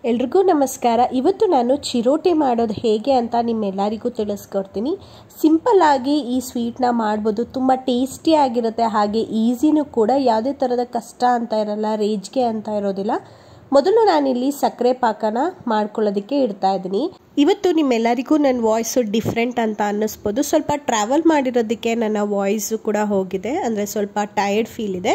ಎಲ್ರಿಗೂ ನಮಸ್ಕಾರ. ಇವತ್ತು ನಾನು ಚಿರೋಟಿ ಮಾಡೋದು ಹೇಗೆ ಅಂತ ನಿಮ್ಮೆಲ್ಲರಿಗೂ ತಿಳಿಸ್ಕೊಡ್ತೀನಿ. ಸಿಂಪಲ್ ಆಗಿ ಈ ಸ್ವೀಟ್ನ ಮಾಡ್ಬೋದು. ತುಂಬ ಟೇಸ್ಟಿಯಾಗಿರುತ್ತೆ, ಹಾಗೆ ಈಸಿನೂ ಕೂಡ. ಯಾವುದೇ ಥರದ ಕಷ್ಟ ಅಂತ ಇರಲ್ಲ, ರೇಜ್ಗೆ ಅಂತ ಇರೋದಿಲ್ಲ. ಮೊದಲು ನಾನಿಲ್ಲಿ ಸಕ್ಕರೆ ಪಾಕನ ಮಾಡ್ಕೊಳ್ಳೋದಕ್ಕೆ ಇಡ್ತಾ ಇದ್ದೀನಿ. ಇವತ್ತು ನಿಮ್ಮೆಲ್ಲರಿಗೂ ನನ್ನ ವಾಯ್ಸು ಡಿಫ್ರೆಂಟ್ ಅಂತ ಅನ್ನಿಸ್ಬೋದು. ಸ್ವಲ್ಪ ಟ್ರಾವೆಲ್ ಮಾಡಿರೋದಕ್ಕೆ ನನ್ನ ವಾಯ್ಸು ಕೂಡ ಹೋಗಿದೆ, ಅಂದರೆ ಸ್ವಲ್ಪ ಟಯರ್ಡ್ ಫೀಲ್ ಇದೆ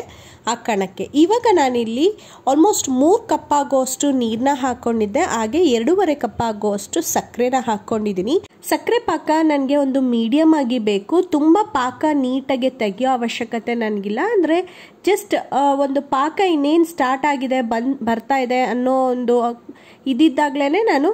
ಆ ಕಾರಣಕ್ಕೆ. ಇವಾಗ ನಾನಿಲ್ಲಿ ಆಲ್ಮೋಸ್ಟ್ 3 ಕಪ್ ಆಗೋಷ್ಟು ನೀರನ್ನ ಹಾಕ್ಕೊಂಡಿದ್ದೆ, ಹಾಗೆ 2.5 ಕಪ್ ಆಗೋಷ್ಟು ಸಕ್ಕರೆನ ಹಾಕ್ಕೊಂಡಿದ್ದೀನಿ. ಸಕ್ಕರೆ ಪಾಕ ನನಗೆ ಒಂದು ಮೀಡಿಯಮ್ ಆಗಿ ಬೇಕು. ತುಂಬ ಪಾಕ ನೀಟಾಗಿ ತೆಗೆಯೋ ಅವಶ್ಯಕತೆ ನನಗಿಲ್ಲ. ಅಂದರೆ ಜಸ್ಟ್ ಒಂದು ಪಾಕ ಇನ್ನೇನು ಸ್ಟಾರ್ಟ್ ಆಗಿದೆ, ಬರ್ತಾ ಇದೆ ಅನ್ನೋ ಒಂದು ಇದಿದ್ದಾಗಲೇ ನಾನು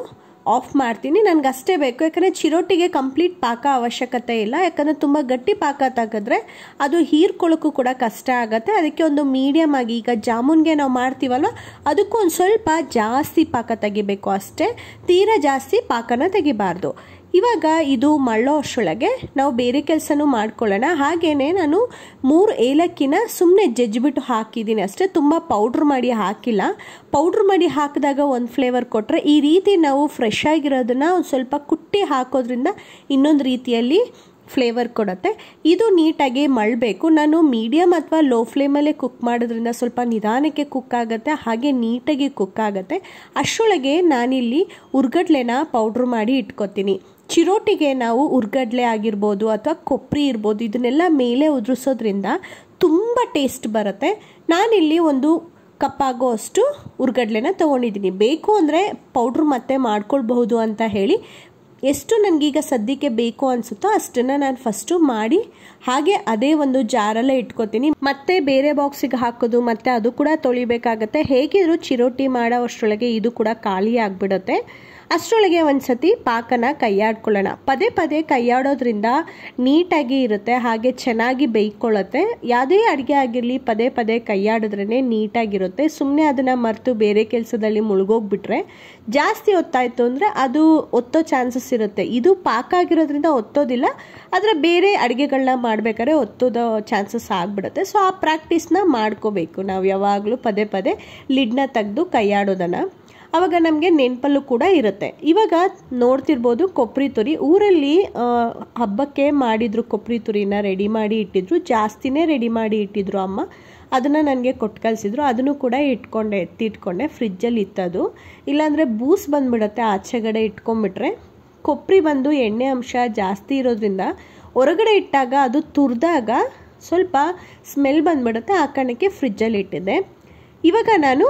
ಆಫ್ ಮಾಡ್ತೀನಿ. ನನಗೆ ಅಷ್ಟೇ ಬೇಕು. ಯಾಕಂದರೆ ಚಿರೋಟಿಗೆ ಕಂಪ್ಲೀಟ್ ಪಾಕ ಅವಶ್ಯಕತೆ ಇಲ್ಲ. ಯಾಕಂದರೆ ತುಂಬ ಗಟ್ಟಿ ಪಾಕ ತೆಗೆದ್ರೆ ಅದು ಹೀರ್ಕೊಳ್ಳೋಕ್ಕೂ ಕೂಡ ಕಷ್ಟ ಆಗುತ್ತೆ. ಅದಕ್ಕೆ ಒಂದು ಮೀಡಿಯಮ್ ಆಗಿ, ಈಗ ಜಾಮೂನ್ಗೆ ನಾವು ಮಾಡ್ತೀವಲ್ಲ ಅದಕ್ಕೂ ಒಂದು ಸ್ವಲ್ಪ ಜಾಸ್ತಿ ಪಾಕ ತೆಗಿಬೇಕು ಅಷ್ಟೇ, ತೀರಾ ಜಾಸ್ತಿ ಪಾಕನ ತೆಗಿಬಾರ್ದು. ಇವಾಗ ಇದು ಮಳ್ಳೋ ಅಷ್ಟರೊಳಗೆ ನಾವು ಬೇರೆ ಕೆಲಸನೂ ಮಾಡ್ಕೊಳ್ಳೋಣ. ಹಾಗೆಯೇ ನಾನು 3 ಏಲಕ್ಕಿನ ಸುಮ್ಮನೆ ಜಜ್ಜಿಬಿಟ್ಟು ಹಾಕಿದ್ದೀನಿ ಅಷ್ಟೇ, ತುಂಬ ಪೌಡ್ರ್ ಮಾಡಿ ಹಾಕಿಲ್ಲ. ಪೌಡ್ರ್ ಮಾಡಿ ಹಾಕಿದಾಗ ಒಂದು ಫ್ಲೇವರ್ ಕೊಟ್ಟರೆ, ಈ ರೀತಿ ನಾವು ಫ್ರೆಶ್ ಆಗಿರೋದನ್ನು ಒಂದು ಸ್ವಲ್ಪ ಕುಟ್ಟಿ ಹಾಕೋದ್ರಿಂದ ಇನ್ನೊಂದು ರೀತಿಯಲ್ಲಿ ಫ್ಲೇವರ್ ಕೊಡುತ್ತೆ. ಇದು ನೀಟಾಗಿ ಮಳ್ಳಬೇಕು. ನಾನು ಮೀಡಿಯಮ್ ಅಥವಾ ಲೋ ಫ್ಲೇಮಲ್ಲೇ ಕುಕ್ ಮಾಡೋದ್ರಿಂದ ಸ್ವಲ್ಪ ನಿಧಾನಕ್ಕೆ ಕುಕ್ ಆಗುತ್ತೆ, ಹಾಗೆ ನೀಟಾಗಿ ಕುಕ್ ಆಗುತ್ತೆ. ಅಷ್ಟರೊಳಗೆ ನಾನಿಲ್ಲಿ ಹುರ್ಗಡ್ಲೆನ ಪೌಡ್ರ್ ಮಾಡಿ ಇಟ್ಕೊತೀನಿ. ಚಿರೋಟಿಗೆ ನಾವು ಹುರ್ಗಡ್ಲೆ ಆಗಿರ್ಬೋದು ಅಥವಾ ಕೊಬ್ಬರಿ ಇರ್ಬೋದು, ಇದನ್ನೆಲ್ಲ ಮೇಲೆ ಉದುರಿಸೋದ್ರಿಂದ ತುಂಬ ಟೇಸ್ಟ್ ಬರುತ್ತೆ. ನಾನಿಲ್ಲಿ 1 ಕಪ್ ಆಗೋ ಅಷ್ಟು ಹುರ್ಗಡ್ಲೆನ ತೊಗೊಂಡಿದ್ದೀನಿ. ಬೇಕು ಅಂದರೆ ಪೌಡ್ರ್ ಮತ್ತೆ ಮಾಡ್ಕೊಳ್ಬಹುದು ಅಂತ ಹೇಳಿ, ಎಷ್ಟು ನನಗೀಗ ಸದ್ಯಕ್ಕೆ ಬೇಕು ಅನಿಸುತ್ತೋ ಅಷ್ಟನ್ನು ನಾನು ಫಸ್ಟು ಮಾಡಿ ಹಾಗೆ ಅದೇ ಒಂದು ಜಾರಲ್ಲೇ ಇಟ್ಕೋತೀನಿ. ಮತ್ತೆ ಬೇರೆ ಬಾಕ್ಸಿಗೆ ಹಾಕೋದು ಮತ್ತು ಅದು ಕೂಡ ತೊಳಿಬೇಕಾಗತ್ತೆ. ಹೇಗಿದ್ರು ಚಿರೋಟಿ ಮಾಡೋ ಅಷ್ಟರೊಳಗೆ ಇದು ಕೂಡ ಖಾಲಿ ಆಗಿಬಿಡುತ್ತೆ. ಅಷ್ಟರೊಳಗೆ ಒಂದು ಸತಿ ಪಾಕನ ಕೈಯಾಡ್ಕೊಳ್ಳೋಣ. ಪದೇ ಪದೇ ಕೈಯಾಡೋದ್ರಿಂದ ನೀಟಾಗಿ ಇರುತ್ತೆ, ಹಾಗೆ ಚೆನ್ನಾಗಿ ಬೇಯ್ಕೊಳ್ಳುತ್ತೆ. ಯಾವುದೇ ಅಡುಗೆ ಆಗಿರಲಿ ಪದೇ ಪದೇ ಕೈಯಾಡಿದ್ರೇ ನೀಟಾಗಿರುತ್ತೆ. ಸುಮ್ಮನೆ ಅದನ್ನು ಮರೆತು ಬೇರೆ ಕೆಲಸದಲ್ಲಿ ಮುಳುಗೋಗ್ಬಿಟ್ರೆ ಜಾಸ್ತಿ ಒತ್ತಾಯಿತು ಅಂದರೆ ಅದು ಒತ್ತೋ ಚಾನ್ಸಸ್ ಇರುತ್ತೆ. ಇದು ಪಾಕ ಆಗಿರೋದ್ರಿಂದ ಒತ್ತೋದಿಲ್ಲ, ಆದರೆ ಬೇರೆ ಅಡುಗೆಗಳನ್ನ ಮಾಡಬೇಕಾದ್ರೆ ಒತ್ತೋದೋ ಚಾನ್ಸಸ್ ಆಗಿಬಿಡುತ್ತೆ. ಸೊ ಆ ಪ್ರಾಕ್ಟೀಸ್ನ ಮಾಡ್ಕೋಬೇಕು ನಾವು ಯಾವಾಗಲೂ, ಪದೇ ಪದೇ ಲಿಡ್ನ ತೆಗೆದು ಕೈಯಾಡೋದನ್ನು. ಆವಾಗ ನಮಗೆ ನೆನಪಲ್ಲೂ ಕೂಡ ಇರುತ್ತೆ. ಇವಾಗ ನೋಡ್ತಿರ್ಬೋದು ಕೊಬ್ಬರಿ ತುರಿ. ಊರಲ್ಲಿ ಹಬ್ಬಕ್ಕೆ ಮಾಡಿದ್ರು, ಕೊಬ್ಬರಿ ತುರಿನ ರೆಡಿ ಮಾಡಿ ಇಟ್ಟಿದ್ರು, ಜಾಸ್ತಿನೇ ರೆಡಿ ಮಾಡಿ ಇಟ್ಟಿದ್ರು ಅಮ್ಮ. ಅದನ್ನು ನನಗೆ ಕೊಟ್ಟು ಕಳಿಸಿದ್ರು. ಅದನ್ನು ಕೂಡ ಎತ್ತಿಟ್ಕೊಂಡೆ ಫ್ರಿಜ್ಜಲ್ಲಿ ಇತ್ತದು. ಇಲ್ಲಾಂದರೆ ಬೂಸ್ ಬಂದುಬಿಡುತ್ತೆ ಆಚೆಗಡೆ ಇಟ್ಕೊಂಡ್ಬಿಟ್ರೆ. ಕೊಬ್ಬರಿ ಬಂದು ಎಣ್ಣೆ ಅಂಶ ಜಾಸ್ತಿ ಇರೋದ್ರಿಂದ ಹೊರಗಡೆ ಇಟ್ಟಾಗ ಅದು ತುರಿದಾಗ ಸ್ವಲ್ಪ ಸ್ಮೆಲ್ ಬಂದುಬಿಡುತ್ತೆ. ಆ ಕಾರಣಕ್ಕೆ ಫ್ರಿಜ್ಜಲ್ಲಿ ಇಟ್ಟಿದ್ದೆ. ಇವಾಗ ನಾನು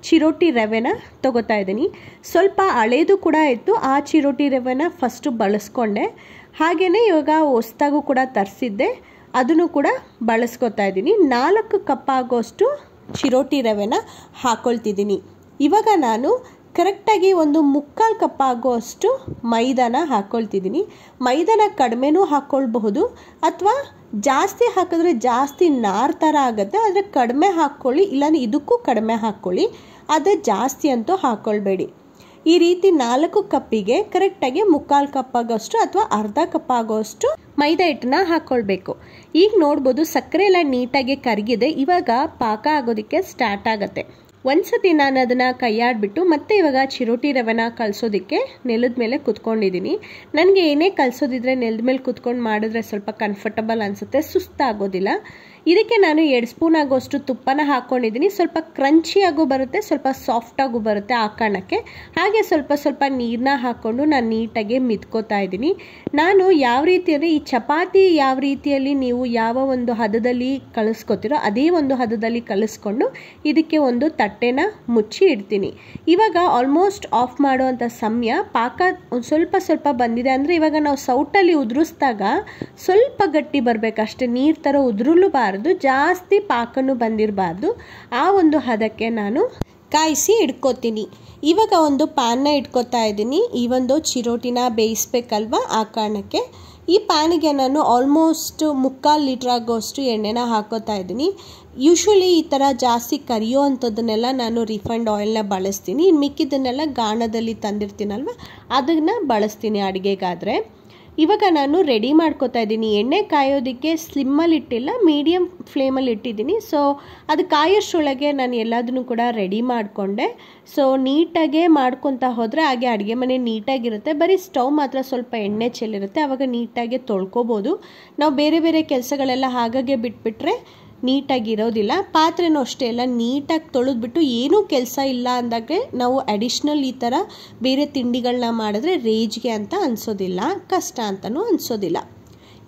ಚಿರೋಟಿ ರವೆನ ತೊಗೋತಾ ಇದ್ದೀನಿ. ಸ್ವಲ್ಪ ಹಳೇದು ಕೂಡ ಇತ್ತು, ಆ ಚಿರೋಟಿ ರವೆನ ಫಸ್ಟು ಬಳಸ್ಕೊಂಡೆ. ಹಾಗೆಯೇ ಇವಾಗ ಹೊಸ್ದಾಗೂ ಕೂಡ ತರಿಸಿದ್ದೆ, ಅದನ್ನು ಕೂಡ ಬಳಸ್ಕೊತಾ ಇದ್ದೀನಿ. 4 ಕಪ್ ಆಗೋಷ್ಟು ಚಿರೋಟಿ ರವೆನ ಹಾಕ್ಕೊಳ್ತಿದ್ದೀನಿ. ಇವಾಗ ನಾನು ಕರೆಕ್ಟಾಗಿ 1/4 ಕಪ್ ಆಗೋಷ್ಟು ಮೈದಾನ ಹಾಕ್ಕೊಳ್ತಿದ್ದೀನಿ. ಮೈದಾನ ಕಡಿಮೆನೂ ಹಾಕ್ಕೊಳ್ಬಹುದು, ಅಥವಾ ಜಾಸ್ತಿ ಹಾಕಿದ್ರೆ ಜಾಸ್ತಿ ನಾರ್ ಥರ ಆಗುತ್ತೆ. ಆದರೆ ಕಡಿಮೆ ಹಾಕ್ಕೊಳ್ಳಿ, ಇಲ್ಲಾಂದರೆ ಇದಕ್ಕೂ ಕಡಿಮೆ ಹಾಕ್ಕೊಳ್ಳಿ, ಅದೇ ಜಾಸ್ತಿ ಅಂತೂ ಹಾಕ್ಕೊಳ್ಬೇಡಿ. ಈ ರೀತಿ 4 ಕಪ್ಪಿಗೆ ಕರೆಕ್ಟಾಗಿ 3/4 ಕಪ್ ಆಗೋಷ್ಟು ಅಥವಾ ಅರ್ಧ ಕಪ್ ಆಗೋಷ್ಟು ಮೈದಾ ಹಿಟ್ಟನ್ನ ಹಾಕ್ಕೊಳ್ಬೇಕು. ಈಗ ನೋಡ್ಬೋದು ಸಕ್ಕರೆ ಎಲ್ಲ ನೀಟಾಗಿ ಕರಗಿದೆ. ಇವಾಗ ಪಾಕ ಆಗೋದಕ್ಕೆ ಸ್ಟಾರ್ಟ್ ಆಗುತ್ತೆ. ಒಂದ್ಸತಿ ನಾನು ಅದನ್ನು ಕೈಯಾಡಿಬಿಟ್ಟು ಮತ್ತೆ ಇವಾಗ ಚಿರೋಟಿ ರವೆನ ಕಲಿಸೋದಕ್ಕೆ ನೆಲದ ಮೇಲೆ ಕುತ್ಕೊಂಡಿದ್ದೀನಿ. ನನಗೆ ಏನೇ ಕಲಿಸೋದಿದ್ರೆ ನೆಲದ ಮೇಲೆ ಕುತ್ಕೊಂಡು ಮಾಡಿದ್ರೆ ಸ್ವಲ್ಪ ಕಂಫರ್ಟಬಲ್ ಅನಿಸುತ್ತೆ, ಸುಸ್ತಾಗೋದಿಲ್ಲ. ಇದಕ್ಕೆ ನಾನು 2 ಸ್ಪೂನ್ ಆಗೋಷ್ಟು ತುಪ್ಪನ ಹಾಕ್ಕೊಂಡಿದ್ದೀನಿ. ಸ್ವಲ್ಪ ಕ್ರಂಚಿಯಾಗೂ ಬರುತ್ತೆ, ಸ್ವಲ್ಪ ಸಾಫ್ಟಾಗೂ ಬರುತ್ತೆ ಆ ಕಾರಣಕ್ಕೆ. ಹಾಗೆ ಸ್ವಲ್ಪ ಸ್ವಲ್ಪ ನೀರನ್ನ ಹಾಕ್ಕೊಂಡು ನಾನು ನೀಟಾಗಿ ಮಿದ್ಕೋತಾ ಇದ್ದೀನಿ. ನಾನು ಯಾವ ರೀತಿ ಅಂದರೆ, ಈ ಚಪಾತಿ ಯಾವ ರೀತಿಯಲ್ಲಿ ನೀವು ಯಾವ ಒಂದು ಹದದಲ್ಲಿ ಕಲಿಸ್ಕೊತೀರೋ ಅದೇ ಒಂದು ಹದದಲ್ಲಿ ಕಲಿಸ್ಕೊಂಡು ಇದಕ್ಕೆ ಒಂದು ತಟ್ಟೆನ ಮುಚ್ಚಿ ಇಡ್ತೀನಿ. ಇವಾಗ ಆಲ್ಮೋಸ್ಟ್ ಆಫ್ ಮಾಡುವಂಥ ಸಮಯ. ಪಾಕ ಒಂದು ಸ್ವಲ್ಪ ಸ್ವಲ್ಪ ಬಂದಿದೆ ಅಂದರೆ ಇವಾಗ ನಾವು ಸೌಟಲ್ಲಿ ಉದುರಿಸಿದಾಗ ಸ್ವಲ್ಪ ಗಟ್ಟಿ ಬರಬೇಕಷ್ಟೇ, ನೀರು ಥರ ಉದುರಲೂಬಾರ್ದು, ಜಾಸ್ತಿ ಪಾಕನೂ ಬಂದಿರಬಾರ್ದು. ಆ ಒಂದು ಹದಕ್ಕೆ ನಾನು ಕಾಯಿಸಿ ಇಟ್ಕೋತೀನಿ. ಇವಾಗ ಒಂದು ಪ್ಯಾನ್ನ ಇಟ್ಕೋತಾ ಇದ್ದೀನಿ. ಈ ಒಂದು ಚಿರೋಟಿನ ಬೇಯಿಸ್ಬೇಕಲ್ವ, ಆ ಕಾರಣಕ್ಕೆ ಈ ಪ್ಯಾನಿಗೆ ನಾನು ಆಲ್ಮೋಸ್ಟ್ 3/4 ಲೀಟ್ರ್ ಆಗೋಷ್ಟು ಎಣ್ಣೆನ ಹಾಕೋತಾ ಇದ್ದೀನಿ. ಯೂಶ್ವಲಿ ಈ ಥರ ಜಾಸ್ತಿ ಕರಿಯೋ ಅಂಥದ್ದನ್ನೆಲ್ಲ ನಾನು ರಿಫೈಂಡ್ ಆಯಿಲ್ನ ಬಳಸ್ತೀನಿ. ಇನ್ನು ಮಿಕ್ಕಿದ್ದನ್ನೆಲ್ಲ ಗಾಣದಲ್ಲಿ ತಂದಿರ್ತೀನಲ್ವ ಅದನ್ನು ಬಳಸ್ತೀನಿ ಅಡುಗೆಗಾದರೆ. ಇವಾಗ ನಾನು ರೆಡಿ ಮಾಡ್ಕೋತಾ ಇದ್ದೀನಿ. ಎಣ್ಣೆ ಕಾಯೋದಕ್ಕೆ ಸ್ಲಿಮ್ಮಲ್ಲಿ ಇಟ್ಟಿಲ್ಲ, ಮೀಡಿಯಮ್ ಫ್ಲೇಮಲ್ಲಿ ಇಟ್ಟಿದ್ದೀನಿ. ಸೊ ಅದು ಕಾಯೋಷ್ಟರೊಳಗೆ ನಾನು ಎಲ್ಲದನ್ನು ಕೂಡ ರೆಡಿ ಮಾಡಿಕೊಂಡೆ. ಸೊ ನೀಟಾಗೆ ಮಾಡ್ಕೊತಾ ಹೋದರೆ ಹಾಗೆ ಅಡುಗೆ ಮನೆ ನೀಟಾಗಿರುತ್ತೆ. ಬರೀ ಸ್ಟವ್ ಮಾತ್ರ ಸ್ವಲ್ಪ ಎಣ್ಣೆ ಚೆಲ್ಲಿರುತ್ತೆ, ಆವಾಗ ನೀಟಾಗಿ ತೊಳ್ಕೊಬೋದು. ನಾವು ಬೇರೆ ಬೇರೆ ಕೆಲಸಗಳೆಲ್ಲ ಹಾಗಾಗೆ ಬಿಟ್ಬಿಟ್ರೆ ನೀಟಾಗಿರೋದಿಲ್ಲ. ಪಾತ್ರೆನೂ ಅಷ್ಟೇ ಎಲ್ಲ ನೀಟಾಗಿ ತೊಳೆದ್ಬಿಟ್ಟು ಏನೂ ಕೆಲಸ ಇಲ್ಲ ಅಂದಾಗೆ ನಾವು ಅಡಿಷ್ನಲ್ ಈ ಥರ ಬೇರೆ ತಿಂಡಿಗಳನ್ನ ಮಾಡಿದ್ರೆ ರೇಜ್ಗೆ ಅಂತ ಅನಿಸೋದಿಲ್ಲ, ಕಷ್ಟ ಅಂತಲೂ ಅನಿಸೋದಿಲ್ಲ.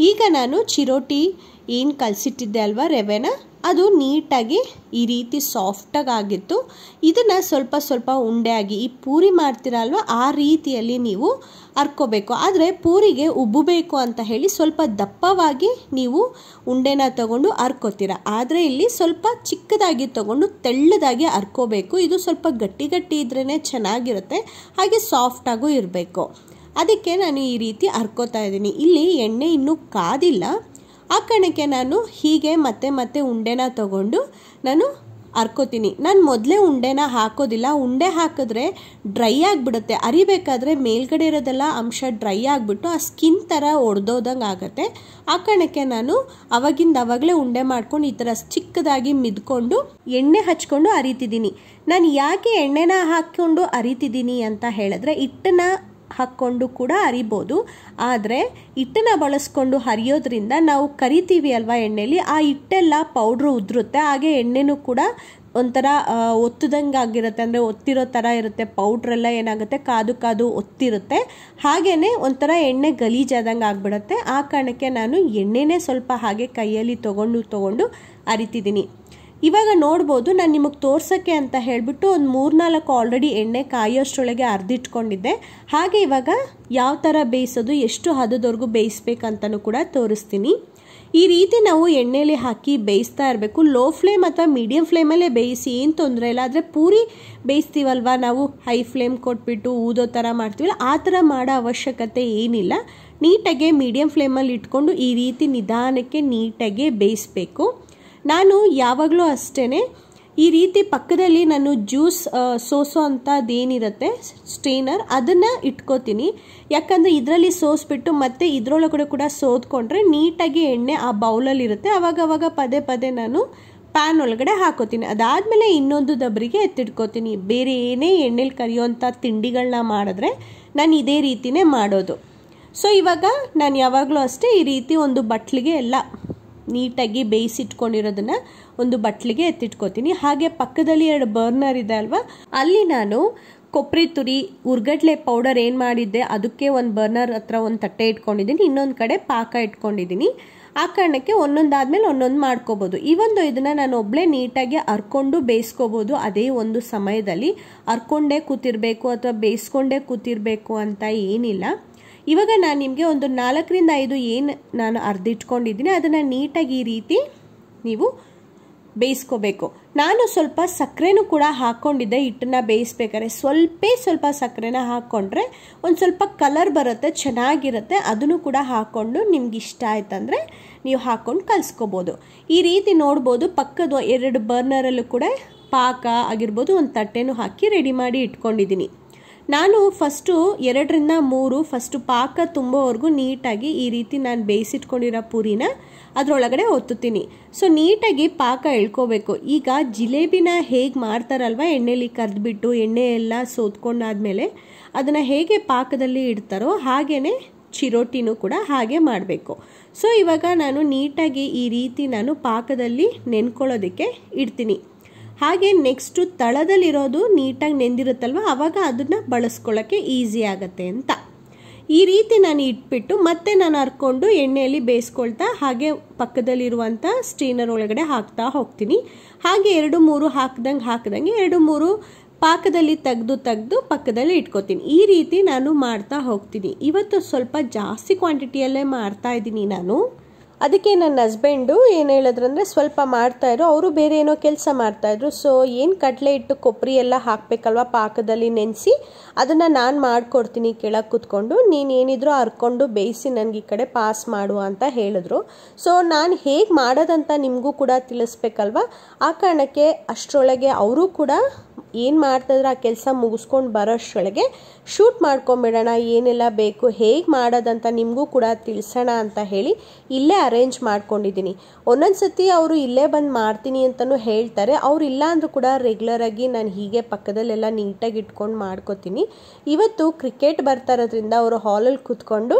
ಈಗ ನಾನು ಚಿರೋಟಿ ಏನು ಕಲಸಿಟ್ಟಿದ್ದೆ ಅಲ್ವಾ ರವೆನ, ಅದು ನೀಟಾಗಿ ಈ ರೀತಿ ಸಾಫ್ಟಾಗಿ ಆಗಿತ್ತು. ಇದನ್ನು ಸ್ವಲ್ಪ ಸ್ವಲ್ಪ ಉಂಡೆ ಆಗಿ ಈ ಪೂರಿ ಮಾಡ್ತೀರ ಅಲ್ವಾ ಆ ರೀತಿಯಲ್ಲಿ ನೀವು ಹರ್ಕೋಬೇಕು. ಆದರೆ ಪೂರಿಗೆ ಉಬ್ಬಬೇಕು ಅಂತ ಹೇಳಿ ಸ್ವಲ್ಪ ದಪ್ಪವಾಗಿ ನೀವು ಉಂಡೆನ ತಗೊಂಡು ಹರ್ಕೋತೀರ. ಆದರೆ ಇಲ್ಲಿ ಸ್ವಲ್ಪ ಚಿಕ್ಕದಾಗಿ ತಗೊಂಡು ತೆಳ್ಳದಾಗಿ ಹರ್ಕೋಬೇಕು. ಇದು ಸ್ವಲ್ಪ ಗಟ್ಟಿ ಗಟ್ಟಿ ಇದ್ರೇ ಚೆನ್ನಾಗಿರುತ್ತೆ, ಹಾಗೆ ಸಾಫ್ಟಾಗೂ ಇರಬೇಕು. ಅದಕ್ಕೆ ನಾನು ಈ ರೀತಿ ಹರ್ಕೋತಾ ಇದ್ದೀನಿ. ಇಲ್ಲಿ ಎಣ್ಣೆ ಇನ್ನೂ ಕಾದಿಲ್ಲ, ಆ ಕಾರಣಕ್ಕೆ ನಾನು ಹೀಗೆ ಮತ್ತೆ ಮತ್ತೆ ಉಂಡೆನ ತಗೊಂಡು ನಾನು ಹರ್ಕೋತೀನಿ. ನಾನು ಮೊದಲೇ ಉಂಡೆನ ಹಾಕೋದಿಲ್ಲ, ಉಂಡೆ ಹಾಕಿದ್ರೆ ಡ್ರೈ ಆಗಿಬಿಡುತ್ತೆ. ಅರಿಬೇಕಾದ್ರೆ ಮೇಲ್ಗಡೆ ಇರೋದೆಲ್ಲ ಅಂಶ ಡ್ರೈ ಆಗಿಬಿಟ್ಟು ಆ ಸ್ಕಿನ್ ಥರ ಒಡೆದೋದಂಗೆ ಆಗುತ್ತೆ. ಆ ಕಾರಣಕ್ಕೆ ನಾನು ಅವಾಗಲೇ ಉಂಡೆ ಮಾಡ್ಕೊಂಡು ಈ ಥರ ಚಿಕ್ಕದಾಗಿ ಮಿದ್ಕೊಂಡು ಎಣ್ಣೆ ಹಚ್ಕೊಂಡು ಅರಿತಿದ್ದೀನಿ. ನಾನು ಯಾಕೆ ಎಣ್ಣೆನ ಹಾಕ್ಕೊಂಡು ಅರಿತಿದ್ದೀನಿ ಅಂತ ಹೇಳಿದ್ರೆ, ಹಿಟ್ಟನ್ನ ಹಾಕ್ಕೊಂಡು ಕೂಡ ಅರಿಬೋದು, ಆದರೆ ಹಿಟ್ಟನ್ನು ಬಳಸ್ಕೊಂಡು ಹರಿಯೋದ್ರಿಂದ ನಾವು ಕರಿತೀವಿ ಅಲ್ವಾ ಎಣ್ಣೆಲಿ, ಆ ಹಿಟ್ಟೆಲ್ಲ ಪೌಡ್ರು ಉದುರುತ್ತೆ. ಹಾಗೆ ಎಣ್ಣೆನೂ ಕೂಡ ಒಂಥರ ಒತ್ತದಂಗೆ ಆಗಿರುತ್ತೆ, ಅಂದರೆ ಒತ್ತಿರೋ ಥರ ಇರುತ್ತೆ. ಪೌಡ್ರೆಲ್ಲ ಏನಾಗುತ್ತೆ ಕಾದು ಕಾದು ಒತ್ತಿರುತ್ತೆ, ಹಾಗೆಯೇ ಒಂಥರ ಎಣ್ಣೆ ಗಲೀಜಾದಂಗೆ ಆಗಿಬಿಡುತ್ತೆ. ಆ ಕಾರಣಕ್ಕೆ ನಾನು ಎಣ್ಣೆನೇ ಸ್ವಲ್ಪ ಹಾಗೆ ಕೈಯಲ್ಲಿ ತೊಗೊಂಡು ಅರಿತಿದ್ದೀನಿ. ಇವಾಗ ನೋಡ್ಬೋದು, ನಾನು ನಿಮಗೆ ತೋರ್ಸೋಕ್ಕೆ ಅಂತ ಹೇಳಿಬಿಟ್ಟು ಒಂದು 3-4 ಆಲ್ರೆಡಿ ಎಣ್ಣೆ ಕಾಯೋಷ್ಟರೊಳಗೆ ಅರ್ದಿಟ್ಕೊಂಡಿದ್ದೆ. ಹಾಗೆ ಇವಾಗ ಯಾವ ಥರ ಬೇಯಿಸೋದು, ಎಷ್ಟು ಹದದವರೆಗೂ ಬೇಯಿಸ್ಬೇಕಂತಲೂ ಕೂಡ ತೋರಿಸ್ತೀನಿ. ಈ ರೀತಿ ನಾವು ಎಣ್ಣೆಲಿ ಹಾಕಿ ಬೇಯಿಸ್ತಾ ಇರಬೇಕು. ಲೋ ಫ್ಲೇಮ್ ಅಥವಾ ಮೀಡಿಯಮ್ ಫ್ಲೇಮಲ್ಲೇ ಬೇಯಿಸಿ, ಏನು ತೊಂದರೆ ಇಲ್ಲ. ಆದರೆ ಪೂರಿ ಬೇಯಿಸ್ತೀವಲ್ವ ನಾವು, ಹೈ ಫ್ಲೇಮ್ ಕೊಟ್ಬಿಟ್ಟು ಊದೋ ಥರ ಮಾಡ್ತೀವಲ್ಲ, ಆ ಥರ ಮಾಡೋ ಅವಶ್ಯಕತೆ ಏನಿಲ್ಲ. ನೀಟಾಗೆ ಮೀಡಿಯಮ್ ಫ್ಲೇಮಲ್ಲಿ ಇಟ್ಕೊಂಡು ಈ ರೀತಿ ನಿಧಾನಕ್ಕೆ ನೀಟಾಗೆ ಬೇಯಿಸಬೇಕು. ನಾನು ಯಾವಾಗಲೂ ಅಷ್ಟೇ ಈ ರೀತಿ ಪಕ್ಕದಲ್ಲಿ ನಾನು ಜ್ಯೂಸ್ ಸೋಸೋ ಅಂಥದ್ದೇನಿರುತ್ತೆ ಸ್ಟ್ರೈನರ್, ಅದನ್ನು ಇಟ್ಕೋತೀನಿ. ಯಾಕಂದರೆ ಇದರಲ್ಲಿ ಸೋಸ್ಬಿಟ್ಟು ಮತ್ತೆ ಇದರೊಳಗಡೆ ಕೂಡ ಸೋದ್ಕೊಂಡ್ರೆ ನೀಟಾಗಿ ಎಣ್ಣೆ ಆ ಬೌಲಲ್ಲಿರುತ್ತೆ. ಆವಾಗ ಪದೇ ಪದೇ ನಾನು ಪ್ಯಾನ್ ಒಳಗಡೆ ಹಾಕೋತೀನಿ. ಅದಾದಮೇಲೆ ಇನ್ನೊಂದು ದಬ್ಬರಿಗೆ ಎತ್ತಿಟ್ಕೋತೀನಿ. ಬೇರೆ ಏನೇ ಎಣ್ಣೆಲಿ ಕರಿಯೋಂಥ ತಿಂಡಿಗಳನ್ನ ಮಾಡಿದ್ರೆ ನಾನು ಇದೇ ರೀತಿಯೇ ಮಾಡೋದು. ಸೊ ಇವಾಗ ನಾನು ಯಾವಾಗಲೂ ಅಷ್ಟೇ ಈ ರೀತಿ ಒಂದು ಬಟ್ಲಿಗೆ ಎಲ್ಲ ನೀಟಾಗಿ ಬೇಯಿಸಿಟ್ಕೊಂಡಿರೋದನ್ನು ಒಂದು ಬಟ್ಲಿಗೆ ಎತ್ತಿಟ್ಕೋತೀನಿ. ಹಾಗೆ ಪಕ್ಕದಲ್ಲಿ 2 ಬರ್ನರ್ ಇದೆ ಅಲ್ವಾ, ಅಲ್ಲಿ ನಾನು ಕೊಬ್ಬರಿ ತುರಿ, ಉರ್ಗಡ್ಲೆ ಪೌಡರ್ ಏನು ಮಾಡಿದ್ದೆ ಅದಕ್ಕೆ ಒಂದು ಬರ್ನರ್ ಹತ್ರ ಒಂದು ತಟ್ಟೆ ಇಟ್ಕೊಂಡಿದ್ದೀನಿ, ಇನ್ನೊಂದು ಕಡೆ ಪಾಕ ಇಟ್ಕೊಂಡಿದ್ದೀನಿ. ಆ ಕಾರಣಕ್ಕೆ ಒಂದೊಂದಾದ್ಮೇಲೆ ಒಂದೊಂದು ಮಾಡ್ಕೋಬೋದು. ಇದನ್ನು ನಾನು ಒಬ್ಬಳೇ ನೀಟಾಗಿ ಹರ್ಕೊಂಡು ಬೇಯಿಸ್ಕೋಬೋದು. ಅದೇ ಒಂದು ಸಮಯದಲ್ಲಿ ಹರ್ಕೊಂಡೇ ಕೂತಿರ್ಬೇಕು ಅಥವಾ ಬೇಯಿಸ್ಕೊಂಡೇ ಕೂತಿರ್ಬೇಕು ಅಂತ ಏನಿಲ್ಲ. ಇವಾಗ ನಾನು ನಿಮಗೆ ಒಂದು 4-5 ಏನು ನಾನು ಅರ್ದಿಟ್ಕೊಂಡಿದ್ದೀನಿ ಅದನ್ನು ನೀಟಾಗಿ ಈ ರೀತಿ ನೀವು ಬೇಯಿಸ್ಕೋಬೇಕು. ನಾನು ಸ್ವಲ್ಪ ಸಕ್ಕರೆನೂ ಕೂಡ ಹಾಕ್ಕೊಂಡಿದ್ದೆ ಹಿಟ್ಟನ್ನು ಬೇಯಿಸ್ಬೇಕಾದ್ರೆ. ಸ್ವಲ್ಪ ಸಕ್ಕರೆನ ಹಾಕ್ಕೊಂಡ್ರೆ ಒಂದು ಸ್ವಲ್ಪ ಕಲರ್ ಬರುತ್ತೆ, ಚೆನ್ನಾಗಿರುತ್ತೆ. ಅದನ್ನು ಕೂಡ ಹಾಕ್ಕೊಂಡು ನಿಮ್ಗೆ ಇಷ್ಟ ಆಯ್ತಂದರೆ ನೀವು ಹಾಕ್ಕೊಂಡು ಕಲಿಸ್ಕೋಬೋದು. ಈ ರೀತಿ ನೋಡ್ಬೋದು, ಪಕ್ಕದ 2 ಬರ್ನರಲ್ಲೂ ಕೂಡ ಪಾಕ ಆಗಿರ್ಬೋದು ಒಂದು ತಟ್ಟೆನೂ ಹಾಕಿ ರೆಡಿ ಮಾಡಿ ಇಟ್ಕೊಂಡಿದ್ದೀನಿ. ನಾನು ಫಸ್ಟು 2-3 ಫಸ್ಟು ಪಾಕ ತುಂಬೋವರೆಗೂ ನೀಟಾಗಿ ಈ ರೀತಿ ನಾನು ಬೇಯಿಸಿಟ್ಕೊಂಡಿರೋ ಪೂರಿನ ಅದರೊಳಗಡೆ ಒತ್ತುತ್ತೀನಿ. ಸೊ ನೀಟಾಗಿ ಪಾಕ ಎಳ್ಕೋಬೇಕು. ಈಗ ಜಿಲೇಬಿನ ಹೇಗೆ ಮಾಡ್ತಾರಲ್ವ, ಎಣ್ಣೆಲಿ ಕರೆದ್ಬಿಟ್ಟು ಎಣ್ಣೆ ಎಲ್ಲ ಸೋದ್ಕೊಂಡಾದ್ಮೇಲೆ ಅದನ್ನು ಹೇಗೆ ಪಾಕದಲ್ಲಿ ಇಡ್ತಾರೋ ಹಾಗೇ ಚಿರೋಟಿನೂ ಕೂಡ ಹಾಗೆ ಮಾಡಬೇಕು. ಸೊ ಇವಾಗ ನಾನು ನೀಟಾಗಿ ಈ ರೀತಿ ನಾನು ಪಾಕದಲ್ಲಿ ನೆನ್ಕೊಳ್ಳೋದಕ್ಕೆ ಇಡ್ತೀನಿ. ಹಾಗೆ ನೆಕ್ಸ್ಟು ತಳದಲ್ಲಿರೋದು ನೀಟಾಗಿ ನೆಂದಿರುತ್ತಲ್ವ, ಆವಾಗ ಅದನ್ನು ಬಳಸ್ಕೊಳ್ಳೋಕ್ಕೆ ಈಸಿ ಆಗುತ್ತೆ ಅಂತ ಈ ರೀತಿ ನಾನು ಇಟ್ಬಿಟ್ಟು ಮತ್ತೆ ನಾನು ಹರ್ಕೊಂಡು ಎಣ್ಣೆಯಲ್ಲಿ ಬೇಯಿಸ್ಕೊಳ್ತಾ ಹಾಗೆ ಪಕ್ಕದಲ್ಲಿರುವಂಥ ಸ್ಟೀನರ್ ಒಳಗಡೆ ಹಾಕ್ತಾ ಹೋಗ್ತೀನಿ. ಹಾಗೆ 2-3 ಹಾಕ್ದಂಗೆ 2-3 ಪಾಕದಲ್ಲಿ ತೆಗೆದು ಪಕ್ಕದಲ್ಲಿ ಇಟ್ಕೋತೀನಿ. ಈ ರೀತಿ ನಾನು ಮಾಡ್ತಾ ಹೋಗ್ತೀನಿ. ಇವತ್ತು ಸ್ವಲ್ಪ ಜಾಸ್ತಿ ಕ್ವಾಂಟಿಟಿಯಲ್ಲೇ ಮಾಡ್ತಾ ಇದ್ದೀನಿ ನಾನು. ಅದಕ್ಕೆ ನನ್ನ ಹಸ್ಬೆಂಡು ಏನು ಹೇಳಿದ್ರಂದರೆ ಸ್ವಲ್ಪ ಮಾಡ್ತಾಯಿದ್ರು, ಅವರು ಬೇರೆ ಏನೋ ಕೆಲಸ ಮಾಡ್ತಾಯಿದ್ರು. ಸೊ ಏನು ಕಡಲೆ ಹಿಟ್ಟು ಕೊಬ್ಬರಿ ಎಲ್ಲ ಹಾಕಬೇಕಲ್ವ ಪಾಕದಲ್ಲಿ ನೆನೆಸಿ, ಅದನ್ನು ನಾನು ಮಾಡಿಕೊಡ್ತೀನಿ ಕೆಳಗೆ ಕೂತ್ಕೊಂಡು, ನೀನು ಏನಿದ್ರು ಹರ್ಕೊಂಡು ಬೇಯಿಸಿ ನನಗೆ ಈ ಕಡೆ ಪಾಸ್ ಮಾಡು ಅಂತ ಹೇಳಿದ್ರು. ಸೊ ನಾನು ಹೇಗೆ ಮಾಡೋದಂತ ನಿಮಗೂ ಕೂಡ ತಿಳಿಸ್ಬೇಕಲ್ವ, ಆ ಕಾರಣಕ್ಕೆ ಅಷ್ಟರೊಳಗೆ ಅವರು ಕೂಡ ಏನು ಮಾಡ್ತಾಯಿದ್ರೆ ಆ ಕೆಲಸ ಮುಗಿಸ್ಕೊಂಡು ಬರೋಷ್ಟರೊಳಗೆ ಶೂಟ್ ಮಾಡ್ಕೊಂಬಿಡೋಣ, ಏನೆಲ್ಲ ಬೇಕು ಹೇಗೆ ಮಾಡೋದಂತ ನಿಮಗೂ ಕೂಡ ತಿಳಿಸೋಣ ಅಂತ ಹೇಳಿ ಇಲ್ಲೇ ಅರೇಂಜ್ ಮಾಡ್ಕೊಂಡಿದ್ದೀನಿ. ಒಂದೊಂದು ಸತಿ ಅವರು ಇಲ್ಲೇ ಬಂದು ಮಾಡ್ತೀನಿ ಅಂತಲೂ ಹೇಳ್ತಾರೆ. ಅವ್ರು ಇಲ್ಲ ಅಂದರೂ ಕೂಡ ರೆಗ್ಯುಲರಾಗಿ ನಾನು ಹೀಗೆ ಪಕ್ಕದಲ್ಲೆಲ್ಲ ನೀಟಾಗಿ ಇಟ್ಕೊಂಡು ಮಾಡ್ಕೋತೀನಿ. ಇವತ್ತು ಕ್ರಿಕೆಟ್ ಬರ್ತಾ ಇರೋದ್ರಿಂದ ಅವರು ಹಾಲಲ್ಲಿ ಕೂತ್ಕೊಂಡು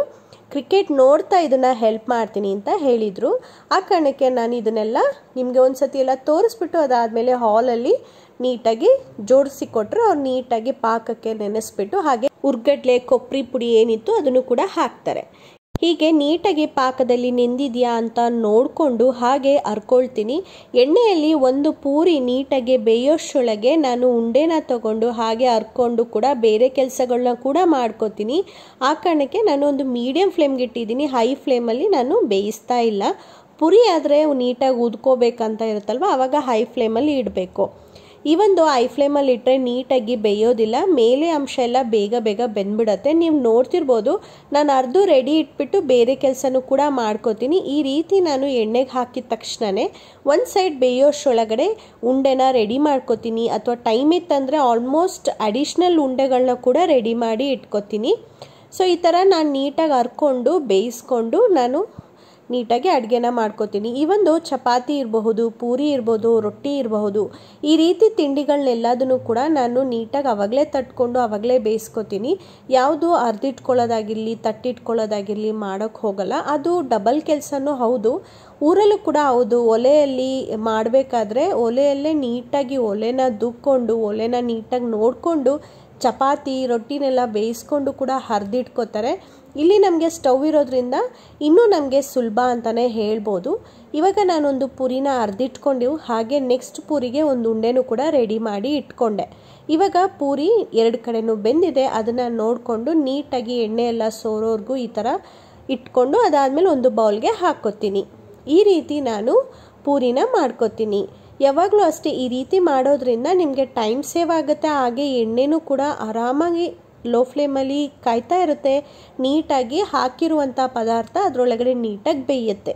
ಕ್ರಿಕೆಟ್ ನೋಡ್ತಾ ಇದನ್ನು ಹೆಲ್ಪ್ ಮಾಡ್ತೀನಿ ಅಂತ ಹೇಳಿದರು. ಆ ಕಾರಣಕ್ಕೆ ನಾನು ಇದನ್ನೆಲ್ಲ ನಿಮಗೆ ಒಂದು ಸತಿ ಎಲ್ಲ ತೋರಿಸ್ಬಿಟ್ಟು ಅದಾದಮೇಲೆ ಹಾಲಲ್ಲಿ ನೀಟಾಗಿ ಜೋಡಿಸಿ ಕೊಟ್ಟರೆ ಅವ್ರು ನೀಟಾಗಿ ಪಾಕಕ್ಕೆ ನೆನೆಸ್ಬಿಟ್ಟು ಹಾಗೆ ಉರ್ಗಡ್ಲೆ ಕೊಬ್ಬರಿ ಪುಡಿ ಏನಿತ್ತು ಅದನ್ನು ಕೂಡ ಹಾಕ್ತಾರೆ. ಹೀಗೆ ನೀಟಾಗಿ ಪಾಕದಲ್ಲಿ ನೆಂದಿದೆಯಾ ಅಂತ ನೋಡಿಕೊಂಡು ಹಾಗೆ ಹರ್ಕೊಳ್ತೀನಿ. ಎಣ್ಣೆಯಲ್ಲಿ ಒಂದು ಪೂರಿ ನೀಟಾಗಿ ಬೇಯೋಷ್ಟರೊಳಗೆ ನಾನು ಉಂಡೆನ ತಗೊಂಡು ಹಾಗೆ ಹರ್ಕೊಂಡು ಕೂಡ ಬೇರೆ ಕೆಲಸಗಳನ್ನ ಕೂಡ ಮಾಡ್ಕೋತೀನಿ. ಆ ಕಾರಣಕ್ಕೆ ನಾನು ಒಂದು ಮೀಡಿಯಮ್ ಫ್ಲೇಮ್ಗೆ ಇಟ್ಟಿದ್ದೀನಿ, ಹೈ ಫ್ಲೇಮಲ್ಲಿ ನಾನು ಬೇಯಿಸ್ತಾ ಇಲ್ಲ. ಪುರಿ ಆದರೆ ನೀಟಾಗಿ ಉದ್ಕೋಬೇಕಂತ ಇರುತ್ತಲ್ವ, ಆವಾಗ ಹೈ ಫ್ಲೇಮಲ್ಲಿ ಇಡಬೇಕು. ಈ ಒಂದು ಹೈ ಫ್ಲೇಮಲ್ಲಿ ಇಟ್ಟರೆ ನೀಟಾಗಿ ಬೇಯೋದಿಲ್ಲ, ಮೇಲೆ ಅಂಶ ಎಲ್ಲ ಬೇಗ ಬೇಗ ಬೆಂದ್ಬಿಡತ್ತೆ. ನೀವು ನೋಡ್ತಿರ್ಬೋದು ನಾನು ಅರ್ಧ ರೆಡಿ ಇಟ್ಬಿಟ್ಟು ಬೇರೆ ಕೆಲಸನೂ ಕೂಡ ಮಾಡ್ಕೋತೀನಿ. ಈ ರೀತಿ ನಾನು ಎಣ್ಣೆಗೆ ಹಾಕಿದ ತಕ್ಷಣವೇ ಒಂದು ಸೈಡ್ ಬೇಯೋಷ್ಟರೊಳಗಡೆ ಉಂಡೆನ ರೆಡಿ ಮಾಡ್ಕೋತೀನಿ. ಅಥವಾ ಟೈಮ್ ಇತ್ತಂದರೆ ಆಲ್ಮೋಸ್ಟ್ ಅಡಿಷ್ನಲ್ ಉಂಡೆಗಳನ್ನ ಕೂಡ ರೆಡಿ ಮಾಡಿ ಇಟ್ಕೋತೀನಿ. ಸೊ ಈ ಥರ ನಾನು ನೀಟಾಗಿ ಹರ್ಕೊಂಡು ಬೇಯಿಸ್ಕೊಂಡು ನಾನು ನೀಟಾಗಿ ಅಡುಗೆನ ಮಾಡ್ಕೋತೀನಿ. ಈ ಒಂದು ಚಪಾತಿ ಇರಬಹುದು, ಪೂರಿ ಇರ್ಬೋದು, ರೊಟ್ಟಿ ಇರಬಹುದು, ಈ ರೀತಿ ತಿಂಡಿಗಳನ್ನೆಲ್ಲದನ್ನು ಕೂಡ ನಾನು ನೀಟಾಗಿ ಅವಾಗಲೇ ತಟ್ಕೊಂಡು ಅವಾಗಲೇ ಬೇಯಿಸ್ಕೋತೀನಿ. ಯಾವುದು ಅರ್ಧಿಟ್ಕೊಳ್ಳೋದಾಗಿರಲಿ ತಟ್ಟಿಟ್ಕೊಳ್ಳೋದಾಗಿರಲಿ ಮಾಡೋಕ್ಕೆ ಹೋಗಲ್ಲ. ಅದು ಡಬಲ್ ಕೆಲಸನೂ ಹೌದು, ಊರಲ್ಲೂ ಕೂಡ ಹೌದು. ಒಲೆಯಲ್ಲಿ ಮಾಡಬೇಕಾದ್ರೆ ಒಲೆಯಲ್ಲೇ ನೀಟಾಗಿ ಒಲೆನ ದುಕ್ಕೊಂಡು ಒಲೆನ ನೀಟಾಗಿ ನೋಡಿಕೊಂಡು ಚಪಾತಿ ರೊಟ್ಟಿನೆಲ್ಲ ಬೇಯಿಸ್ಕೊಂಡು ಕೂಡ ಹರಿದಿಟ್ಕೋತಾರೆ. ಇಲ್ಲಿ ನಮಗೆ ಸ್ಟವ್ ಇರೋದ್ರಿಂದ ಇನ್ನೂ ನಮಗೆ ಸುಲಭ ಅಂತಲೇ ಹೇಳ್ಬೋದು. ಇವಾಗ ನಾನೊಂದು ಪೂರಿನ ಹರಿದಿಟ್ಕೊಂಡು ಹಾಗೆ ನೆಕ್ಸ್ಟ್ ಪೂರಿಗೆ ಒಂದು ಉಂಡೆನೂ ಕೂಡ ರೆಡಿ ಮಾಡಿ ಇಟ್ಕೊಂಡೆ. ಇವಾಗ ಪೂರಿ ಎರಡು ಕಡೆನೂ ಬೆಂದಿದೆ, ಅದನ್ನು ನೋಡಿಕೊಂಡು ನೀಟಾಗಿ ಎಣ್ಣೆ ಎಲ್ಲ ಸೋರೋರ್ಗೂ ಈ ಥರ ಇಟ್ಕೊಂಡು ಅದಾದಮೇಲೆ ಒಂದು ಬೌಲ್ಗೆ ಹಾಕ್ಕೋತೀನಿ. ಈ ರೀತಿ ನಾನು ಪೂರಿನ ಮಾಡ್ಕೋತೀನಿ. ಯಾವಾಗಲೂ ಅಷ್ಟೇ ಈ ರೀತಿ ಮಾಡೋದ್ರಿಂದ ನಿಮಗೆ ಟೈಮ್ ಸೇವ್ ಆಗುತ್ತೆ, ಹಾಗೆ ಎಣ್ಣೆನೂ ಕೂಡ ಆರಾಮಾಗಿ ಲೋ ಫ್ಲೇಮಲ್ಲಿ ಕಾಯ್ತಾ ಇರುತ್ತೆ. ನೀಟಾಗಿ ಹಾಕಿರುವಂಥ ಪದಾರ್ಥ ಅದರೊಳಗಡೆ ನೀಟಾಗಿ ಬೇಯುತ್ತೆ.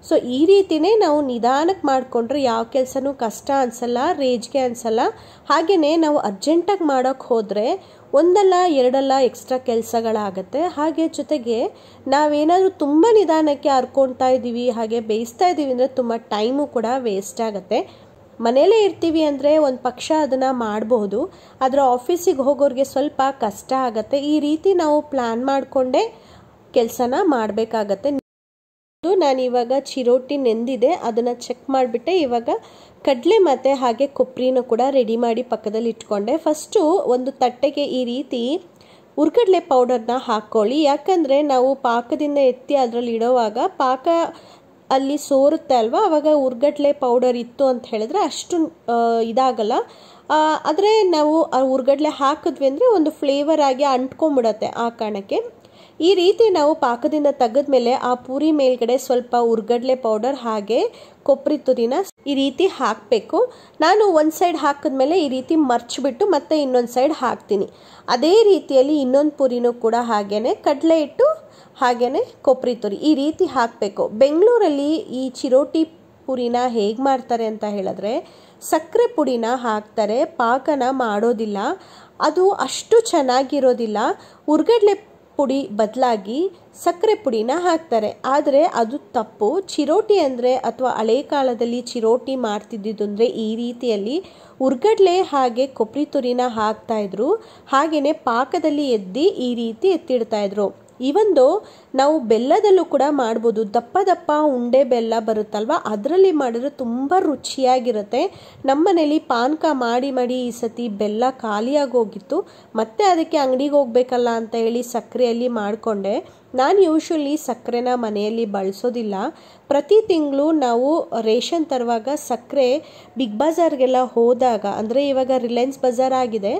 ಸೊ ಈ ರೀತಿಯೇ ನಾವು ನಿಧಾನಕ್ಕೆ ಮಾಡಿಕೊಂಡ್ರೆ ಯಾವ ಕೆಲಸನೂ ಕಷ್ಟ ಅನಿಸಲ್ಲ, ರೇಜ್ಗೆ ಅನಿಸಲ್ಲ. ಹಾಗೆಯೇ ನಾವು ಅರ್ಜೆಂಟಾಗಿ ಮಾಡೋಕ್ಕೆ ಹೋದರೆ ಒಂದಲ್ಲ ಎರಡಲ್ಲ ಎಕ್ಸ್ಟ್ರಾ ಕೆಲಸಗಳಾಗುತ್ತೆ. ಹಾಗೆ ಜೊತೆಗೆ ನಾವೇನಾದರೂ ತುಂಬ ನಿಧಾನಕ್ಕೆ ಹರ್ಕೊಳ್ತಾ ಇದ್ದೀವಿ ಹಾಗೆ ಬೇಯಿಸ್ತಾ ಇದ್ದೀವಿ ಅಂದರೆ ತುಂಬ ಟೈಮು ಕೂಡ ವೇಸ್ಟ್ ಆಗುತ್ತೆ. ಮನೇಲೇ ಇರ್ತೀವಿ ಅಂದರೆ ಒಂದು ಪಕ್ಷ ಅದನ್ನು ಮಾಡಬಹುದು, ಆದರೆ ಆಫೀಸಿಗೆ ಹೋಗೋರಿಗೆ ಸ್ವಲ್ಪ ಕಷ್ಟ ಆಗುತ್ತೆ. ಈ ರೀತಿ ನಾವು ಪ್ಲ್ಯಾನ್ ಮಾಡಿಕೊಂಡೇ ಕೆಲಸನ ಮಾಡಬೇಕಾಗತ್ತೆ. ನಾನಿವಾಗ ಚಿರೋಟಿ ನೆಂದಿದೆ ಅದನ್ನು ಚೆಕ್ ಮಾಡಿಬಿಟ್ಟೆ. ಇವಾಗ ಕಡಲೆ ಮತ್ತು ಹಾಗೆ ಕೊಬ್ಬರಿನೂ ಕೂಡ ರೆಡಿ ಮಾಡಿ ಪಕ್ಕದಲ್ಲಿ ಇಟ್ಕೊಂಡೆ. ಫಸ್ಟು ಒಂದು ತಟ್ಟೆಗೆ ಈ ರೀತಿ ಹುರ್ಗಡ್ಲೆ ಪೌಡರ್ನ ಹಾಕ್ಕೊಳ್ಳಿ. ಯಾಕಂದರೆ ನಾವು ಪಾಕದಿಂದ ಎತ್ತಿ ಅದರಲ್ಲಿ ಇಡೋವಾಗ ಪಾಕ ಅಲ್ಲಿ ಸೋರುತ್ತೆ ಅಲ್ವಾ, ಆವಾಗ ಹುರ್ಗಡ್ಲೆ ಪೌಡರ್ ಇತ್ತು ಅಂತ ಹೇಳಿದ್ರೆ ಅಷ್ಟು ಇದಾಗಲ್ಲ. ಆದರೆ ನಾವು ಆ ಹುರ್ಗಡ್ಲೆ ಹಾಕಿದ್ವಿ ಅಂದರೆ ಒಂದು ಫ್ಲೇವರ್ ಆಗಿ ಅಂಟ್ಕೊಂಬಿಡತ್ತೆ. ಆ ಕಾರಣಕ್ಕೆ ಈ ರೀತಿ ನಾವು ಪಾಕದಿಂದ ತೆಗೆದ್ಮೇಲೆ ಆ ಪೂರಿ ಮೇಲ್ಗಡೆ ಸ್ವಲ್ಪ ಹುರ್ಗಡ್ಲೆ ಪೌಡರ್ ಹಾಗೆ ಕೊಬ್ಬರಿ ತುರಿನ ಈ ರೀತಿ ಹಾಕಬೇಕು. ನಾನು ಒಂದು ಸೈಡ್ ಹಾಕಿದ್ಮೇಲೆ ಈ ರೀತಿ ಮರ್ಚಿಬಿಟ್ಟು ಮತ್ತೆ ಇನ್ನೊಂದು ಸೈಡ್ ಹಾಕ್ತೀನಿ. ಅದೇ ರೀತಿಯಲ್ಲಿ ಇನ್ನೊಂದು ಪೂರಿನೂ ಕೂಡ ಹಾಗೇ ಕಡಲೆ ಹಿಟ್ಟು ಹಾಗೆಯೇ ಕೊಬ್ಬರಿ ತುರಿ ಈ ರೀತಿ ಹಾಕಬೇಕು. ಬೆಂಗಳೂರಲ್ಲಿ ಈ ಚಿರೋಟಿ ಪೂರಿನ ಹೇಗೆ ಮಾಡ್ತಾರೆ ಅಂತ ಹೇಳಿದ್ರೆ ಸಕ್ಕರೆ ಪುಡಿನ ಹಾಕ್ತಾರೆ, ಪಾಕನ ಮಾಡೋದಿಲ್ಲ. ಅದು ಅಷ್ಟು ಚೆನ್ನಾಗಿರೋದಿಲ್ಲ. ಹುರ್ಗಡ್ಲೆ ಪುಡಿ ಬದಲಾಗಿ ಸಕ್ಕರೆ ಪುಡಿನ ಹಾಕ್ತಾರೆ, ಆದರೆ ಅದು ತಪ್ಪು. ಚಿರೋಟಿ ಅಂದರೆ ಅಥವಾ ಹಳೆ ಕಾಲದಲ್ಲಿ ಚಿರೋಟಿ ಮಾಡ್ತಿದ್ದಿದ್ದು ಅಂದರೆ ಈ ರೀತಿಯಲ್ಲಿ ಹುರ್ಗಡ್ಲೆ ಹಾಗೆ ಕೊಬ್ಬರಿ ತುರಿನ ಹಾಕ್ತಾಯಿದ್ರು. ಹಾಗೆಯೇ ಪಾಕದಲ್ಲಿ ಎದ್ದಿ ಈ ರೀತಿ ಎತ್ತಿಡ್ತಾಯಿದ್ರು. ಇವೊಂದು ನಾವು ಬೆಲ್ಲದಲ್ಲೂ ಕೂಡ ಮಾಡ್ಬೋದು. ದಪ್ಪ ದಪ್ಪ ಉಂಡೆ ಬೆಲ್ಲ ಬರುತ್ತಲ್ವ, ಅದರಲ್ಲಿ ಮಾಡಿದ್ರೆ ತುಂಬ ರುಚಿಯಾಗಿರುತ್ತೆ. ನಮ್ಮನೇಲಿ ಪಾನಕ ಮಾಡಿ ಮಾಡಿ ಈ ಸತಿ ಬೆಲ್ಲ ಖಾಲಿಯಾಗಿ ಹೋಗಿತ್ತು, ಮತ್ತೆ ಅದಕ್ಕೆ ಅಂಗಡಿಗೆ ಹೋಗ್ಬೇಕಲ್ಲ ಅಂತ ಹೇಳಿ ಸಕ್ಕರೆಯಲ್ಲಿ ಮಾಡಿಕೊಂಡೆ. ನಾನು ಯೂಶ್ವಲಿ ಸಕ್ಕರೆನ ಮನೆಯಲ್ಲಿ ಬಳಸೋದಿಲ್ಲ. ಪ್ರತಿ ತಿಂಗಳು ನಾವು ರೇಷನ್ ತರುವಾಗ ಸಕ್ಕರೆ ಬಿಗ್ ಬಜಾರ್ಗೆಲ್ಲ ಹೋದಾಗ, ಅಂದರೆ ಇವಾಗ ರಿಲಯನ್ಸ್ ಬಜಾರ್ ಆಗಿದೆ,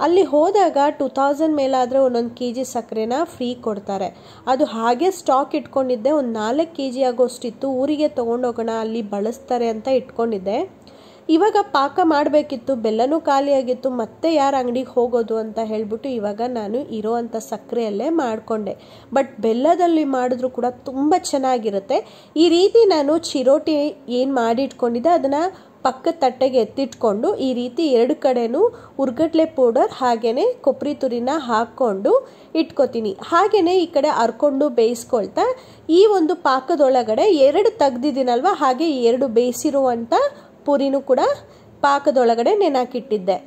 ಅಲ್ಲಿ ಹೋದಾಗ 2000 ಮೇಲಾದರೆ ಒಂದೊಂದು kg ಸಕ್ಕರೆನ ಫ್ರೀ ಕೊಡ್ತಾರೆ. ಅದು ಹಾಗೆ ಸ್ಟಾಕ್ ಇಟ್ಕೊಂಡಿದ್ದೆ, ಒಂದು 4 kg ಆಗೋಷ್ಟಿತ್ತು. ಊರಿಗೆ ತೊಗೊಂಡೋಗೋಣ, ಅಲ್ಲಿ ಬಳಸ್ತಾರೆ ಅಂತ ಇಟ್ಕೊಂಡಿದ್ದೆ. ಇವಾಗ ಪಾಕ ಮಾಡಬೇಕಿತ್ತು, ಬೆಲ್ಲನೂ ಖಾಲಿಯಾಗಿತ್ತು, ಮತ್ತೆ ಯಾರು ಅಂಗಡಿಗೆ ಹೋಗೋದು ಅಂತ ಹೇಳಿಬಿಟ್ಟು ಇವಾಗ ನಾನು ಇರೋವಂಥ ಸಕ್ಕರೆಯಲ್ಲೇ ಮಾಡಿಕೊಂಡೆ. ಬಟ್ ಬೆಲ್ಲದಲ್ಲಿ ಮಾಡಿದ್ರೂ ಕೂಡ ತುಂಬ ಚೆನ್ನಾಗಿರುತ್ತೆ. ಈ ರೀತಿ ನಾನು ಚಿರೋಟಿ ಏನು ಮಾಡಿಟ್ಕೊಂಡಿದ್ದೆ ಅದನ್ನು ಪಕ್ಕದ ತಟ್ಟೆಗೆ ಎತ್ತಿಟ್ಕೊಂಡು ಈ ರೀತಿ ಎರಡು ಕಡೆನೂ ಹುರ್ಗಡ್ಲೆ ಪೌಡರ್ ಹಾಗೆಯೇ ಕೊಬ್ಬರಿ ತುರಿನ ಹಾಕ್ಕೊಂಡು ಇಟ್ಕೋತೀನಿ. ಹಾಗೆಯೇ ಈ ಕಡೆ ಹರ್ಕೊಂಡು ಬೇಯಿಸ್ಕೊಳ್ತಾ ಈ ಒಂದು ಪಾಕದೊಳಗಡೆ 2 ತೆಗ್ದಿದ್ದೀನಲ್ವ, ಹಾಗೆ 2 ಬೇಯಿಸಿರುವಂಥ ಪೂರಿನೂ ಕೂಡ ಪಾಕದೊಳಗಡೆ ನೆನಾಕಿಟ್ಟಿದ್ದೆ.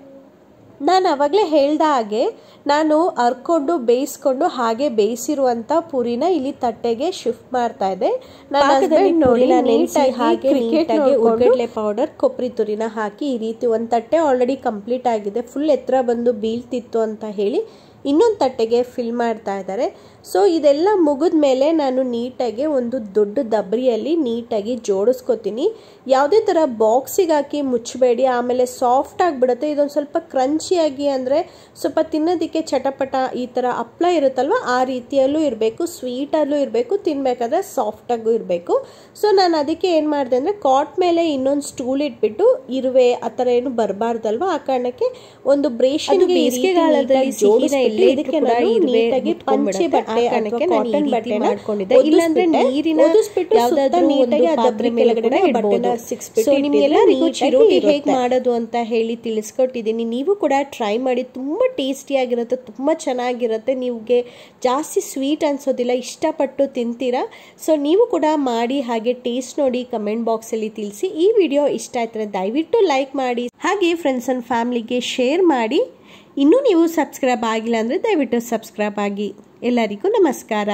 ನಾನು ಆವಾಗಲೇ ಹೇಳ್ದ ಹಾಗೆ ನಾನು ಹರ್ಕೊಂಡು ಬೇಯಿಸ್ಕೊಂಡು ಹಾಗೆ ಬೇಯಿಸಿರುವಂಥ ಪೂರಿನ ಇಲ್ಲಿ ತಟ್ಟೆಗೆ ಶಿಫ್ಟ್ ಮಾಡ್ತಾ ಇದ್ದೆ. ನನ್ನ ಹಸ್ಬೆಂಡ್ ನೋಡಿ ನೀಟಾಗಿ ಹುರ್ಗಡ್ಲೆ ಪೌಡರ್ ಕೊಬ್ಬರಿ ತುರಿನ ಹಾಕಿ ಈ ರೀತಿ ಒಂದು ತಟ್ಟೆ ಆಲ್ರೆಡಿ ಕಂಪ್ಲೀಟ್ ಆಗಿದೆ, ಫುಲ್ ಎತ್ತರ ಬಂದು ಬೀಳ್ತಿತ್ತು ಅಂತ ಹೇಳಿ ಇನ್ನೊಂದು ತಟ್ಟೆಗೆ ಫಿಲ್ ಮಾಡ್ತಾ ಇದ್ದಾರೆ. ಸೊ ಇದೆಲ್ಲ ಮುಗಿದ ಮೇಲೆ ನಾನು ನೀಟಾಗಿ ಒಂದು ದೊಡ್ಡ ದಬ್ರಿಯಲ್ಲಿ ನೀಟಾಗಿ ಜೋಡಿಸ್ಕೊತೀನಿ. ಯಾವುದೇ ಥರ ಬಾಕ್ಸಿಗೆ ಹಾಕಿ ಮುಚ್ಚಬೇಡಿ, ಆಮೇಲೆ ಸಾಫ್ಟ್ ಆಗಿಬಿಡುತ್ತೆ. ಇದೊಂದು ಸ್ವಲ್ಪ ಕ್ರಂಚಿಯಾಗಿ ಅಂದರೆ ಸ್ವಲ್ಪ ತಿನ್ನೋದಕ್ಕೆ ಚಟಪಟ ಈ ಥರ ಹಪ್ಪಳ ಇರುತ್ತಲ್ವ ಆ ರೀತಿಯಲ್ಲೂ ಇರಬೇಕು, ಸ್ವೀಟಲ್ಲೂ ಇರಬೇಕು, ತಿನ್ನಬೇಕಾದ್ರೆ ಸಾಫ್ಟಾಗೂ ಇರಬೇಕು. ಸೊ ನಾನು ಅದಕ್ಕೆ ಏನು ಮಾಡಿದೆ ಅಂದರೆ ಕಾಟ್ ಮೇಲೆ ಇನ್ನೊಂದು ಸ್ಟೂಲ್ ಇಟ್ಬಿಟ್ಟು ಇರುವೆ ಆ ಥರ ಏನು ಬರಬಾರ್ದಲ್ವ, ಆ ಕಾರಣಕ್ಕೆ ಒಂದು ಬ್ರೇಷನ್ಗೆ ಬೇಸಿಗೆಗಾಲದಲ್ಲಿ ಇದಕ್ಕೆ ನಾನು ನೀಟಾಗಿ ಪಂಚೆ ಬಟ್ಟೆ ಅಥವಾ ಕಾಟನ್ ಬಟ್ಟೆ ಮಾಡ್ಕೊಂಡಿದ್ದೆ, ಇಲ್ಲಾಂದ್ರೆ ನೀರಿನ ಯಾವುದಾದ್ರೂ ನೀಟಾಗಿ ಅದರ ಮೇಲ್ಗಡೆ ಬಟ್ಟೆನ ಸಿಕ್ಸ್ಬಿಟ್ಟು ನಿಮಗೆಲ್ಲರಿಗೂ ಚಿರೋಟಿ ಹೇಗೆ ಮಾಡೋದು ಅಂತ ಹೇಳಿ ತಿಳಿಸ್ಕೊಟ್ಟಿದ್ದೀನಿ. ನೀವು ಕೂಡ ಟ್ರೈ ಮಾಡಿ, ತುಂಬ ಟೇಸ್ಟಿಯಾಗಿರುತ್ತೆ, ತುಂಬ ಚೆನ್ನಾಗಿರುತ್ತೆ, ನಿಮಗೆ ಜಾಸ್ತಿ ಸ್ವೀಟ್ ಅನ್ಸೋದಿಲ್ಲ, ಇಷ್ಟಪಟ್ಟು ತಿಂತೀರಾ. ಸೊ ನೀವು ಕೂಡ ಮಾಡಿ ಹಾಗೆ ಟೇಸ್ಟ್ ನೋಡಿ ಕಮೆಂಟ್ ಬಾಕ್ಸಲ್ಲಿ ತಿಳಿಸಿ. ಈ ವಿಡಿಯೋ ಇಷ್ಟ ಆಯ್ತಂದ್ರೆ ದಯವಿಟ್ಟು ಲೈಕ್ ಮಾಡಿ, ಹಾಗೆ ಫ್ರೆಂಡ್ಸ್ ಆ್ಯಂಡ್ ಫ್ಯಾಮಿಲಿಗೆ ಶೇರ್ ಮಾಡಿ. ಇನ್ನೂ ನೀವು ಸಬ್ಸ್ಕ್ರೈಬ್ ಆಗಿಲ್ಲ ಅಂದರೆ ದಯವಿಟ್ಟು ಸಬ್ಸ್ಕ್ರೈಬ್ ಆಗಿ. ಎಲ್ಲರಿಗೂ ನಮಸ್ಕಾರ.